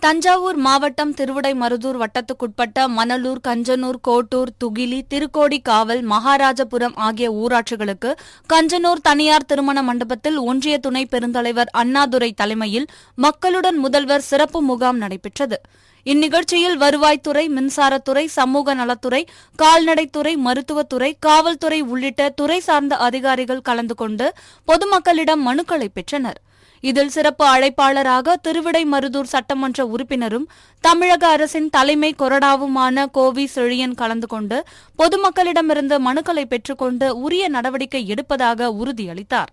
தஞ்சாவூர் மாவட்டம் திருவிடைமருதூர் வட்டத்துக்குட்பட்ட மணலூர், கஞ்சனூர், கோட்டூர், துகிலி, திருக்கோடிக்காவல், மகாராஜபுரம் ஆகிய ஊராட்சிகளுக்கு கஞ்சனூர் தனியார் திருமண மண்டபத்தில் ஒன்றிய துணை பெருந்தலைவர் அண்ணாதுரை தலைமையில் மக்களுடன் முதல்வர் சிறப்பு முகாம் நடைபெற்றது. இந்நிகழ்ச்சியில் வருவாய்த்துறை, மின்சாரத்துறை, சமூக நலத்துறை, கால்நடைத்துறை, மருத்துவத்துறை, காவல்துறை உள்ளிட்ட துறை சார்ந்த அதிகாரிகள் கலந்து கொண்டு பொதுமக்களிடம் மனுக்களை பெற்றனர். இதில் சிறப்பு அழைப்பாளராக திருவிடைமருதூர் சட்டமன்ற உறுப்பினரும் தமிழக அரசின் தலைமை கொறடாவுமான கோவி செழியன் கலந்து கொண்டு பொதுமக்களிடமிருந்து மனுக்களை பெற்றுக்கொண்டு உரிய நடவடிக்கை எடுப்பதாக உறுதியளித்தார்.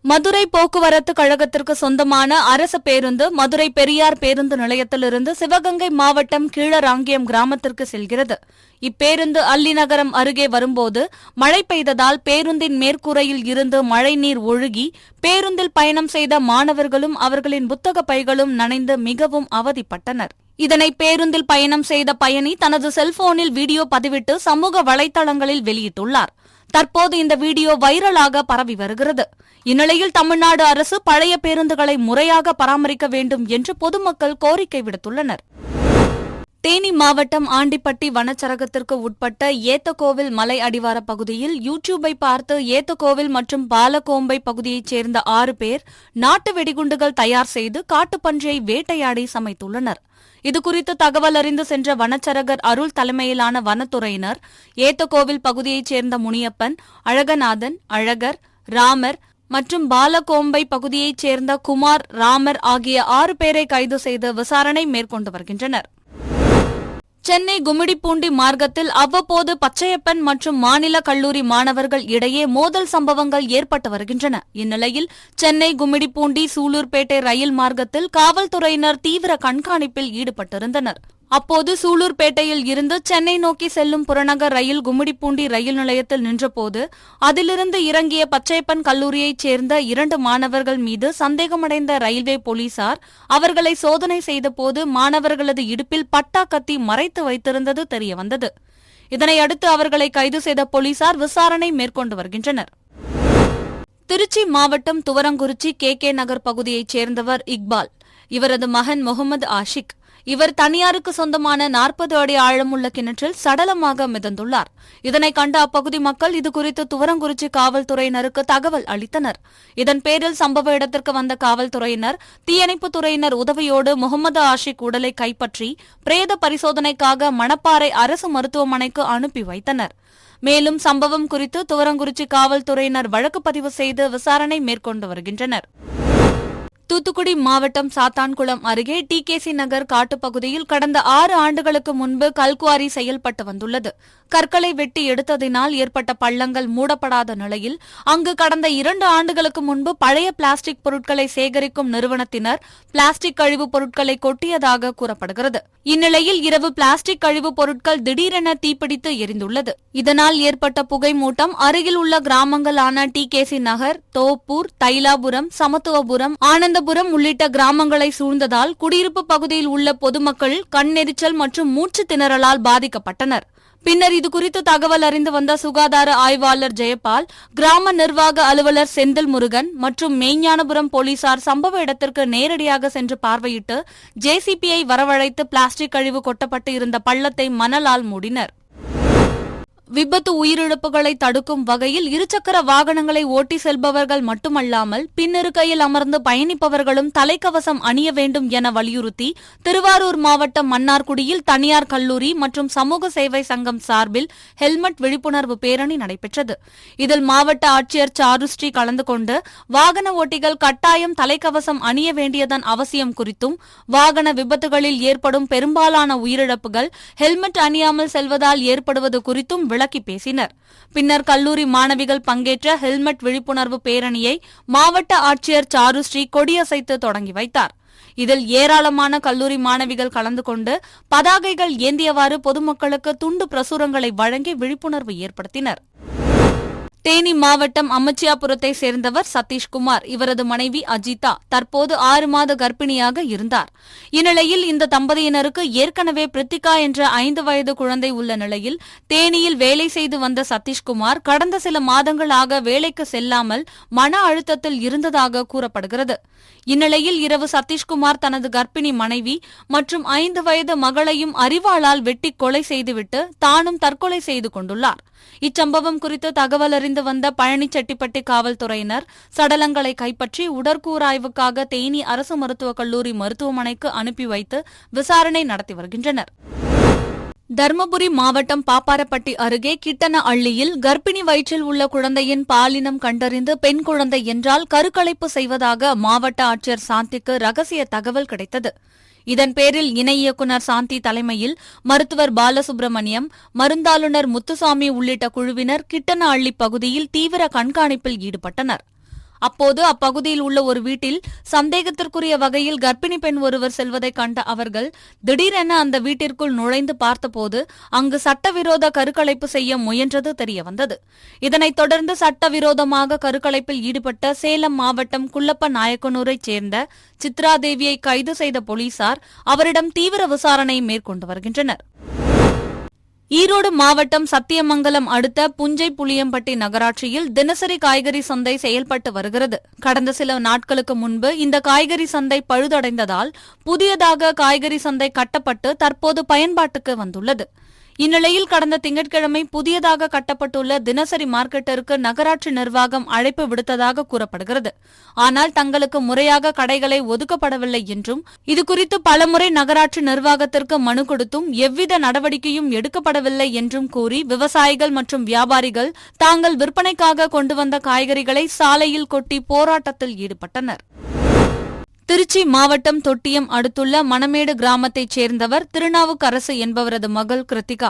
மதுரை போக்குவரத்து கழகத்திற்கு சொந்தமான அரசு பேருந்து மதுரை பெரியார் பேருந்து நிலையத்திலிருந்து சிவகங்கை மாவட்டம் கீழராங்கியம் கிராமத்திற்கு செல்கிறது. இப்பேருந்து அல்லிநகரம் அருகே வரும்போது மழை பெய்ததால் பேருந்தின் மேற்கூரையில் இருந்து மழைநீர் ஒழுகி பேருந்தில் பயணம் செய்த மாணவர்களும் அவர்களின் புத்தக பைகளும் நனைந்து மிகவும் அவதிப்பட்டனர். இதனை பேருந்தில் பயணம் செய்த பயணி தனது செல்போனில் வீடியோ பதிவிட்டு சமூக வலைதளங்களில் வெளியிட்டுள்ளார். தற்போது இந்த வீடியோ வைரலாக பரவி வருகிறது. இந்நிலையில் தமிழ்நாடு அரசு பழைய பேருந்துகளை முறையாக பராமரிக்க வேண்டும் என்று பொதுமக்கள் கோரிக்கை விடுத்துள்ளனர். தேனி மாவட்டம் ஆண்டிப்பட்டி வனச்சரகத்திற்கு உட்பட்ட ஏத்தகோவில் மலை அடிவார பகுதியில் யூடியூபை பார்த்து ஏத்தகோவில் மற்றும் பாலகோம்பை பகுதியைச் சேர்ந்த 6 பேர் நாட்டு வெடிகுண்டுகள் தயார் செய்து காட்டுப்பன்றியை வேட்டையாடி சமைத்துள்ளனர். இதுகுறித்து தகவல் அறிந்து சென்ற வனச்சரகர் அருள் தலைமையிலான வனத்துறையினர் ஏத்தகோவில் பகுதியைச் சேர்ந்த முனியப்பன், அழகநாதன், அழகர், ராமர் மற்றும் பாலகோம்பை பகுதியைச் சேர்ந்த குமார், ராமர் ஆகிய 6 பேரை கைது செய்து விசாரணை மேற்கொண்டு வருகின்றனர். சென்னை கும்மிடிப்பூண்டி மார்க்கத்தில் அவ்வப்போது பச்சையப்பன் மற்றும் மாநில கல்லூரி மாணவர்கள் இடையே மோதல் சம்பவங்கள் ஏற்பட்டு வருகின்றன. இந்நிலையில் சென்னை கும்மிடிப்பூண்டி சூலூர்பேட்டை ரயில் மார்க்கத்தில் காவல்துறையினர் தீவிர கண்காணிப்பில் ஈடுபட்டிருந்தனர். அப்போது சூலூர்பேட்டையில் இருந்து சென்னை நோக்கி செல்லும் புறநகர் ரயில் கும்மிடிப்பூண்டி ரயில் நிலையத்தில் நின்றபோது அதிலிருந்து இறங்கிய பச்சையப்பன் கல்லூரியைச் சேர்ந்த 2 மாணவர்கள் மீது சந்தேகமடைந்த ரயில்வே போலீசார் அவர்களை சோதனை செய்தபோது மாணவர்களது இடுப்பில் பட்டா கத்தி மறைத்து வைத்திருந்தது தெரியவந்தது. இதனையடுத்து அவர்களை கைது செய்த போலீசார் விசாரணை மேற்கொண்டு வருகின்றனர். திருச்சி மாவட்டம் துவரங்குறிச்சி கே நகர் பகுதியைச் சேர்ந்தவர் இக்பால். இவரது மகன் முகமது ஆஷிக். இவர் தனியாருக்கு சொந்தமான 40 அடி ஆழமுள்ள கிணற்றில் சடலமாக மிதந்துள்ளார். இதனை கண்ட அப்பகுதி மக்கள் இதுகுறித்து துவரங்குறிச்சி காவல்துறையினருக்கு தகவல் அளித்தனர். இதன் பேரில் சம்பவ இடத்திற்கு வந்த காவல்துறையினர், தீயணைப்புத் துறையினர் உதவியோடு முகமது ஆஷிக் உடலை கைப்பற்றி பிரேத பரிசோதனைக்காக மணப்பாறை அரசு மருத்துவமனைக்கு அனுப்பி வைத்தனர். மேலும் சம்பவம் குறித்து துவரங்குறிச்சி காவல்துறையினர் வழக்கு பதிவு செய்து விசாரணை மேற்கொண்டு வருகின்றனர். தூத்துக்குடி மாவட்டம் சாத்தான்குளம் அருகே டிகேசி நகர் காட்டுப்பகுதியில் கடந்த 6 ஆண்டுகளுக்கு முன்பு கல்குவாரி செயல்பட்டு வந்துள்ளது. கற்களை வெட்டி எடுத்ததினால் ஏற்பட்ட பள்ளங்கள் மூடப்படாத நிலையில் அங்கு கடந்த 2 ஆண்டுகளுக்கு முன்பு பழைய பிளாஸ்டிக் பொருட்களை சேகரிக்கும் நிறுவனத்தினர் பிளாஸ்டிக் கழிவுப் பொருட்களை கொட்டியதாக கூறப்படுகிறது. இந்நிலையில் இரவு பிளாஸ்டிக் கழிவுப் பொருட்கள் திடீரென தீப்பிடித்து எரிந்துள்ளது. இதனால் ஏற்பட்ட புகை மூட்டம் அருகில் உள்ள கிராமங்களான டிகேசி நகர், தோப்பூர், தைலாபுரம், சமத்துவபுரம், ஆனந்தபுரம் உள்ளிட்ட கிராமங்களை சூழ்ந்ததால் குடியிருப்பு பகுதியில் உள்ள பொதுமக்கள் கண்ணெரிச்சல் மற்றும் மூச்சு திணறலால் பாதிக்கப்பட்டனர். பின்னர் இதுகுறித்து தகவல் அறிந்து வந்த சுகாதார ஆய்வாளர் ஜெயபால், கிராம நிர்வாக அலுவலர் செந்தில் முருகன் மற்றும் மெய்ஞானபுரம் போலீசார் சம்பவ இடத்திற்கு நேரடியாக சென்று பார்வையிட்டு ஜேசிபியை வரவழைத்து பிளாஸ்டிக் கழிவு கொட்டப்பட்டு இருந்த பள்ளத்தை மணலால் மூடினர். விபத்து உயிரிழப்புகளை தடுக்கும் வகையில் இருசக்கர வாகனங்களை ஓட்டி செல்பவர்கள் மட்டுமல்லாமல் பின்னிருக்கையில் அமர்ந்து பயணிப்பவர்களும் தலைக்கவசம் அணிய வேண்டும் என வலியுறுத்தி திருவாரூர் மாவட்டம் மன்னார்குடியில் தனியார் கல்லூரி மற்றும் சமூக சேவை சங்கம் சார்பில் ஹெல்மெட் விழிப்புணர்வு பேரணி நடைபெற்றது. இதில் மாவட்ட ஆட்சியர் சாருஸ்ரீ கலந்து கொண்டு வாகன ஓட்டிகள் கட்டாயம் தலைக்கவசம் அணிய வேண்டியதன் அவசியம் குறித்தும், வாகன விபத்துகளில் ஏற்படும் பெரும்பாலான உயிரிழப்புகள் ஹெல்மெட் அணியாமல் செல்வதால் ஏற்படுவது குறித்தும் விளக்கி பேசினர். பின்னர் கல்லூரி மாணவிகள் பங்கேற்ற ஹெல்மெட் விழிப்புணர்வு பேரணியை மாவட்ட ஆட்சியர் சாருஸ்ரீ கொடியசைத்து தொடங்கி வைத்தார். இதில் ஏராளமான கல்லூரி மாணவிகள் கலந்து கொண்டு பதாகைகள் ஏந்தியவாறு பொதுமக்களுக்கு துண்டு பிரசுரங்களை வழங்கி விழிப்புணர்வு ஏற்படுத்தினர். தேனி மாவட்டம் அம்மச்சியாபுரத்தை சேர்ந்தவர் சதீஷ்குமார். இவரது மனைவி அஜிதா தற்போது 6 மாத கர்ப்பிணியாக இருந்தார். இந்நிலையில் இந்த தம்பதியினருக்கு ஏற்கனவே பிரித்திகா என்ற 5 வயது குழந்தை உள்ள நிலையில் தேனியில் வேலை செய்து வந்த சதீஷ்குமார் கடந்த சில மாதங்களாக வேலைக்கு செல்லாமல் மன அழுத்தத்தில் இருந்ததாக கூறப்படுகிறது. இந்நிலையில் இரவு சதீஷ்குமார் தனது கர்ப்பிணி மனைவி மற்றும் 5 வயது மகளையும் அரிவாளால் வெட்டி கொலை செய்துவிட்டு தானும் தற்கொலை செய்து கொண்டுள்ளார். இச்சம்பவம் குறித்து தகவல் அறிந்து வந்த பழனிச்செட்டிப்பட்டி காவல்துறையினர் சடலங்களை கைப்பற்றி உடற்கூறாய்வுக்காக தேனி அரசு மருத்துவக் கல்லூரி மருத்துவமனைக்கு அனுப்பி வைத்து விசாரணை நடத்தி வருகின்றனர். தருமபுரி மாவட்டம் பாப்பாரப்பட்டி அருகே கிட்டன அள்ளியில் கர்ப்பிணி வயிற்றில் உள்ள குழந்தையின் பாலினம் கண்டறிந்து பெண் குழந்தை என்றால் கருக்கலைப்பு செய்வதாக மாவட்ட ஆட்சியர் சாந்திக்கு ரகசிய தகவல் கிடைத்தது. இதன் பேரில் இணை இயக்குநர் சாந்தி தலைமையில் மருத்துவர் பாலசுப்ரமணியம், மருந்தாளுநர் முத்துசாமி உள்ளிட்ட குழுவினர் கிட்டன அள்ளி பகுதியில் தீவிர கண்காணிப்பில் ஈடுபட்டனர். அப்போது அப்பகுதியில் உள்ள ஒரு வீட்டில் சந்தேகத்திற்குரிய வகையில் கர்ப்பிணி பெண் ஒருவர் செல்வதை கண்ட அவர்கள் திடீரென அந்த வீட்டிற்குள் நுழைந்து பார்த்தபோது அங்கு சட்டவிரோத கருக்கலைப்பு செய்ய முயன்றது தெரியவந்தது. இதனைத் தொடர்ந்து சட்டவிரோதமாக கருக்கலைப்பில் ஈடுபட்ட சேலம் மாவட்டம் குள்ளப்ப நாயக்கனூரைச் சேர்ந்த சித்ராதேவியை கைது செய்த போலீசார் அவரிடம் தீவிர விசாரணை மேற்கொண்டு வருகின்றனர். ஈரோடு மாவட்டம் சத்தியமங்கலம் அடுத்த புஞ்சை புளியம்பட்டி நகராட்சியில் தினசரி காய்கறி சந்தை செயல்பட்டு வருகிறது. கடந்த சில நாட்களுக்கு முன்பு இந்த காய்கறி சந்தை பழுதடைந்ததால் புதியதாக காய்கறி சந்தை கட்டப்பட்டு தற்போது பயன்பாட்டுக்கு வந்துள்ளது. இந்நிலையில் கடந்த திங்கட்கிழமை புதியதாக கட்டப்பட்டுள்ள தினசரி மார்க்கெட்டிற்கு நகராட்சி நிர்வாகம் அழைப்பு விடுத்ததாக கூறப்படுகிறது. ஆனால் தங்களுக்கு முறையாக கடைகளை ஒதுக்கப்படவில்லை என்றும் இதுகுறித்து பலமுறை நகராட்சி நிர்வாகத்திற்கு மனு கொடுத்தும் எவ்வித நடவடிக்கையும் எடுக்கப்படவில்லை என்றும் கூறி விவசாயிகள் மற்றும் வியாபாரிகள் தாங்கள் விற்பனைக்காக கொண்டு வந்த காய்கறிகளை சாலையில் கொட்டி போராட்டத்தில் ஈடுபட்டனர். திருச்சி மாவட்டம் தொட்டியம் அடுத்துள்ள மணமேடு கிராமத்தைச் சேர்ந்தவர் திருநாவுக்கரசு என்பவரது மகள் கிருத்திகா.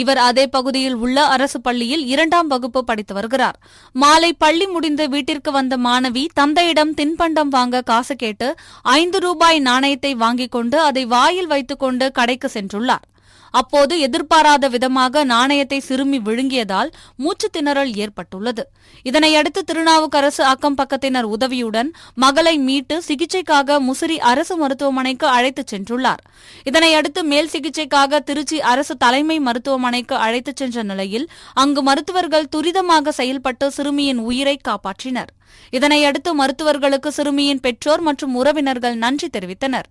இவர் அதே பகுதியில் உள்ள அரசு பள்ளியில் 2ஆம் வகுப்பு படித்து வருகிறார். மாலை பள்ளி முடிந்து வீட்டிற்கு வந்த மாணவி தந்தையிடம் தின்பண்டம் வாங்க காசு கேட்டு 5 ரூபாய் நாணயத்தை வாங்கிக் கொண்டு அதை வாயில் வைத்துக் கொண்டு கடைக்கு சென்றுள்ளார். அப்போது எதிர்பாராத விதமாக நாணயத்தை சிறுமி விழுங்கியதால் மூச்சு திணறல் ஏற்பட்டுள்ளது. இதனையடுத்து திருநாவுக்கரசு அக்கம் பக்கத்தினர் உதவியுடன் மகளை மீட்டு சிகிச்சைக்காக முசிறி அரசு மருத்துவமனைக்கு அழைத்துச் சென்றுள்ளார். இதனையடுத்து மேல் சிகிச்சைக்காக திருச்சி அரசு தலைமை மருத்துவமனைக்கு அழைத்துச் சென்ற நிலையில் அங்கு மருத்துவர்கள் துரிதமாக செயல்பட்டு சிறுமியின் உயிரை காப்பாற்றினர். இதனையடுத்து மருத்துவர்களுக்கு சிறுமியின் பெற்றோர் மற்றும் உறவினர்கள் நன்றி தெரிவித்தனர்.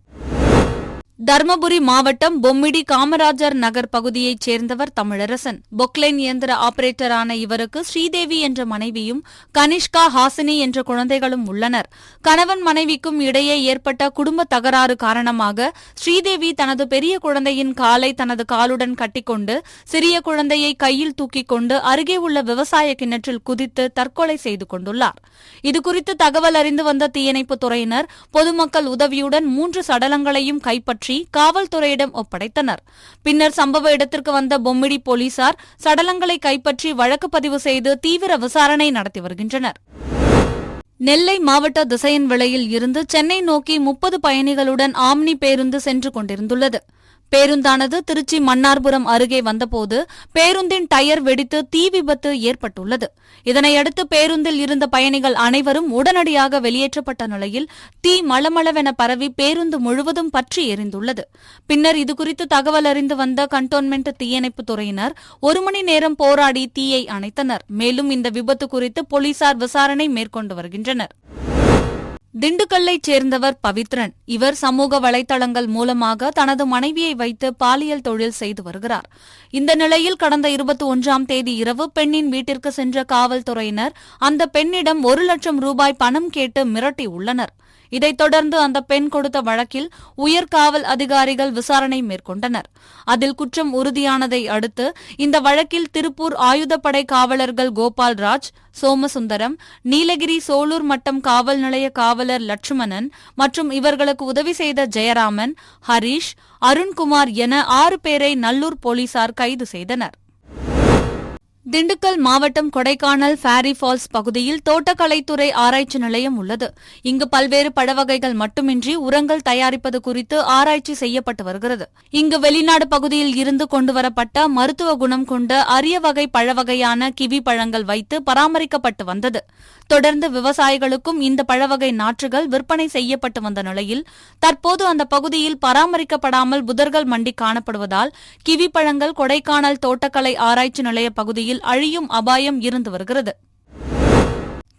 தர்மபுரி மாவட்டம் பொம்மிடி காமராஜர் நகர் பகுதியைச் சேர்ந்தவர் தமிழரசன். பொக்லைன் இயந்திர ஆபரேட்டரான இவருக்கு ஸ்ரீதேவி என்ற மனைவியும் கனிஷ்கா, ஹாசினி என்ற குழந்தைகளும் உள்ளனர். கணவன் மனைவிக்கும் இடையே ஏற்பட்ட குடும்ப தகராறு காரணமாக ஸ்ரீதேவி தனது பெரிய குழந்தையின் காலை தனது காலுடன் கட்டிக்கொண்டு சிறிய குழந்தையை கையில் தூக்கிக் கொண்டு அருகே உள்ள விவசாய கிணற்றில் குதித்து தற்கொலை செய்து கொண்டுள்ளார். இதுகுறித்து தகவல் அறிந்து வந்த தீயணைப்புத் துறையினர் பொதுமக்கள் உதவியுடன் 3 சடலங்களையும் கைப்பற்றி காவல்துறையிடம் ஒப்படைத்தனர். பின்னர் சம்பவ இடத்திற்கு வந்த பொம்மிடி போலீசார் சடலங்களை கைப்பற்றி வழக்கு பதிவு செய்து தீவிர விசாரணை நடத்தி வருகின்றனர். நெல்லை மாவட்ட திசையன்விளையில் இருந்து சென்னை நோக்கி 30 பயணிகளுடன் ஆம்னி பேருந்து சென்று கொண்டிருந்துள்ளது. பேருந்தானது திருச்சி மன்னார்புரம் அருகே வந்தபோது பேருந்தின் டயர் வெடித்து தீ விபத்து ஏற்பட்டுள்ளது. இதனையடுத்து பேருந்தில் இருந்த பயணிகள் அனைவரும் உடனடியாக வெளியேற்றப்பட்ட நிலையில் தீ மளமளவென பரவி பேருந்து முழுவதும் பற்றி எரிந்துள்ளது. பின்னர் இதுகுறித்து தகவல் அறிந்து வந்த கண்டோன்மெண்ட் தீயணைப்புத் துறையினர் 1 மணி நேரம் போராடி தீயை அணைத்தனர். மேலும் இந்த விபத்து குறித்து போலீசார் விசாரணை மேற்கொண்டு வருகின்றனர். திண்டுக்கல்லைச் சேர்ந்தவர் பவித்ரன். இவர் சமூக வலைதளங்கள் மூலமாக தனது மனைவியை வைத்து பாலியல் தொழில் செய்து வருகிறார். இந்த நிலையில் கடந்த 21ஆம் தேதி இரவு பெண்ணின் வீட்டிற்கு சென்ற காவல்துறையினர் அந்த பெண்ணிடம் 1 லட்சம் ரூபாய் பணம் கேட்டு மிரட்டியுள்ளனர். இதைத் தொடர்ந்து அந்த பெண் கொடுத்த வழக்கில் உயர்காவல் அதிகாரிகள் விசாரணை மேற்கொண்டனர். அதில் குற்றம் உறுதியானதை அடுத்து இந்த வழக்கில் திருப்பூர் ஆயுதப்படை காவலர்கள் கோபால்ராஜ், சோமசுந்தரம், நீலகிரி சோலூர் மட்டம் காவல் நிலைய காவலர் லட்சுமணன் மற்றும் இவர்களுக்கு உதவி செய்த ஜெயராமன், ஹரீஷ், அருண்குமார் என 6 பேரை நல்லூர் போலீசார் கைது செய்தனர். திண்டுக்கல் மாவட்டம் கொடைக்கானல் ஃபேரி ஃபால்ஸ் பகுதியில் தோட்டக்கலைத்துறை ஆராய்ச்சி நிலையம் உள்ளது. இங்கு பல்வேறு பழவகைகள் மட்டுமின்றி உரங்கள் தயாரிப்பது குறித்து ஆராய்ச்சி செய்யப்பட்டு வருகிறது. இங்கு வெளிநாடு பகுதியில் இருந்து கொண்டுவரப்பட்ட மருத்துவ குணம் கொண்ட அரிய வகை பழவகையான கிவி பழங்கள் வைத்து பராமரிக்கப்பட்டு வந்தது. தொடர்ந்து விவசாயிகளுக்கும் இந்த பழவகை நாற்றுகள் விற்பனை செய்யப்பட்டு வந்த நிலையில் தற்போது அந்த பகுதியில் பராமரிக்கப்படாமல் புதர்கள் மண்டி காணப்படுவதால் கிவி பழங்கள் கொடைக்கானல் தோட்டக்கலை ஆராய்ச்சி நிலைய பகுதியில் அழியும் அபாயம் இருந்து வருகிறது.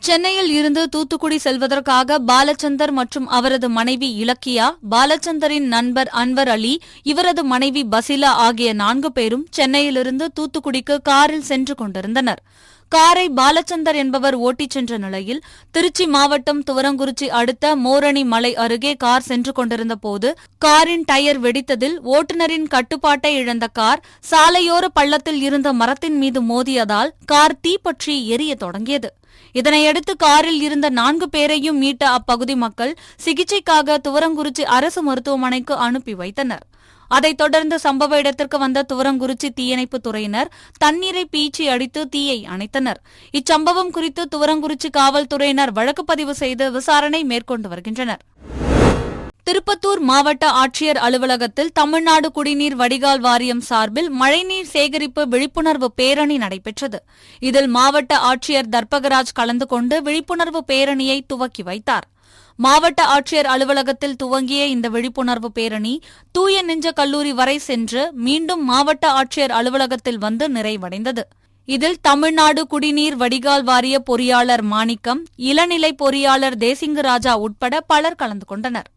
சென்னையில் இருந்து தூத்துக்குடி செல்வதற்காக பாலச்சந்தர் மற்றும் அவரது மனைவி இலக்கியா, பாலச்சந்தரின் நண்பர் அன்வர் அலி, இவரது மனைவி பசிலா ஆகிய 4 பேரும் சென்னையிலிருந்து தூத்துக்குடிக்கு காரில் சென்று கொண்டிருந்தனர். காரை பாலச்சந்தர் என்பவர் ஓட்டிச் சென்ற நிலையில் திருச்சி மாவட்டம் துவரங்குறிச்சி அடுத்த மோரணி மலை அருகே கார் சென்று கொண்டிருந்த போது காரின் டயர் வெடித்ததில் ஓட்டுநரின் கட்டுப்பாட்டை இழந்த கார் சாலையோர பள்ளத்தில் இருந்த மரத்தின் மீது மோதியதால் கார் தீப்பற்றி எரிய தொடங்கியது. இதனையடுத்து காரில் இருந்த 4 பேரையும் மீட்ட அப்பகுதி மக்கள் சிகிச்சைக்காக துவரங்குறிச்சி அரசு மருத்துவமனைக்கு அனுப்பி வைத்தனர். அதைத் தொடர்ந்து சம்பவ இடத்திற்கு வந்த துவரங்குறிச்சி தீயணைப்புத் துறையினர் தண்ணீரை பீய்ச்சி அடித்து தீயை அணைத்தனர். இச்சம்பவம் குறித்து துவரங்குறிச்சி காவல்துறையினர் வழக்கு பதிவு செய்து விசாரணை மேற்கொண்டு வருகின்றனர். திருப்பத்தூர் மாவட்ட ஆட்சியர் அலுவலகத்தில் தமிழ்நாடு குடிநீர் வடிகால் வாரியம் சார்பில் மழைநீர் சேகரிப்பு விழிப்புணர்வு பேரணி நடைபெற்றது. இதில் மாவட்ட ஆட்சியர் தர்பகராஜ் கலந்து கொண்டு விழிப்புணர்வு பேரணியை துவக்கி வைத்தார். மாவட்ட ஆட்சியர் அலுவலகத்தில் துவங்கிய இந்த விழிப்புணர்வு பேரணி தூய நெஞ்ச கல்லூரி வரை சென்று மீண்டும் மாவட்ட ஆட்சியர் அலுவலகத்தில் வந்து நிறைவடைந்தது. இதில் தமிழ்நாடு குடிநீர் வடிகால் வாரிய பொறியாளர் மாணிக்கம், இளநிலை பொறியாளர் தேசிங்கு ராஜா உட்பட பலர் கலந்து கொண்டனர்.